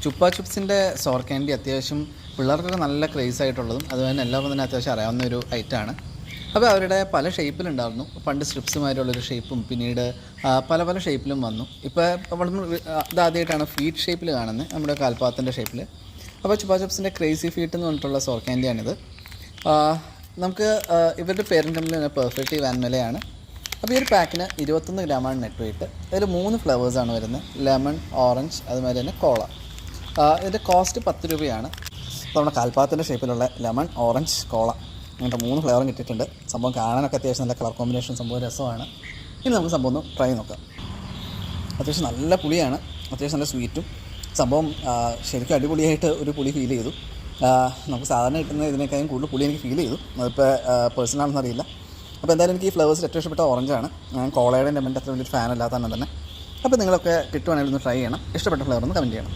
ചുപ്പാ ചുപ്സിൻ്റെ സോർ candy അത്യാവശ്യം പിള്ളേർക്കൊക്കെ നല്ല ക്രേസ് ആയിട്ടുള്ളതും അതുപോലെ തന്നെ എല്ലാവർക്കും തന്നെ അത്യാവശ്യം അറിയാവുന്ന ഒരു ഐറ്റമാണ്. അപ്പോൾ അവരുടെ പല ഷേപ്പിലുണ്ടായിരുന്നു. പണ്ട് സ്ട്രിപ്സുമായിട്ടുള്ളൊരു ഷേപ്പും പിന്നീട് പല പല ഷേപ്പിലും വന്നു. ഇപ്പോൾ ഇതാദ്യമായിട്ടാണ് ഫീറ്റ് ഷേപ്പിൽ കാണുന്നത്, നമ്മുടെ കാൽപാദത്തിൻ്റെ ഷേപ്പിൽ. അപ്പോൾ ചുപ്പാ ചുപ്സിൻ്റെ ക്രേസി ഫീറ്റ് എന്ന് പറഞ്ഞിട്ടുള്ള സോർ ക്യാൻഡിയാണിത്. നമുക്ക് ഇവരുടെ പേരൻ്റ് കമ്പനി തന്നെ പെർഫെക്റ്റ് വാൻമലയാണ്. അപ്പോൾ ഈ ഒരു പാക്കിന് 21 ഗ്രാമാണ് നെറ്റ് വെയിറ്റ്. ഇതിൽ 3 ഫ്ലേവേഴ്സാണ് വരുന്നത്, ലെമൺ, ഓറഞ്ച്, അതുമാതിരി തന്നെ കോള. ഇതിൻ്റെ കോസ്റ്റ് 10 രൂപയാണ്. നമ്മുടെ കാൽപാദത്തിൻ്റെ ഷേപ്പിലുള്ള ലെമൺ, ഓറഞ്ച്, കോള അങ്ങനത്തെ 3 ഫ്ലേവറും കിട്ടിയിട്ടുണ്ട്. സംഭവം കാണാനൊക്കെ അത്യാവശ്യം നല്ല കളർ കോമ്പിനേഷൻ, സംഭവം രസമാണ്. ഇനി നമുക്ക് സംഭവം ഒന്ന് ട്രൈ നോക്കാം. അത്യാവശ്യം നല്ല പുളിയാണ്, അത്യാവശ്യം നല്ല സ്വീറ്റും. സംഭവം ശരിക്കും അടിപൊളിയായിട്ട് ഒരു പുളി ഫീൽ ചെയ്തു. നമുക്ക് സാധാരണ കിട്ടുന്ന ഇതിനേക്കാളും കൂടുതൽ പുളി എനിക്ക് ഫീൽ ചെയ്തു. അതിപ്പോൾ പേഴ്സണാണെന്ന് അറിയില്ല. അപ്പോൾ എന്തായാലും എനിക്ക് ഈ ഫ്ലേവേഴ്സിൽ ഏറ്റവും ഇഷ്ടപ്പെട്ട ഓറഞ്ചാണ്. ഞാൻ കോളയുടെ ലെമൻ്റെ അത്ര വലിയൊരു ഫാൻ അല്ലാത്തതാണ് തന്നെ. അപ്പോൾ നിങ്ങളൊക്കെ കിട്ടുവാണെങ്കിൽ ഒന്ന് ട്രൈ ചെയ്യണം. ഇഷ്ടപ്പെട്ട ഫ്ലേവർ ഒന്ന് കമൻറ്റ് ചെയ്യണം.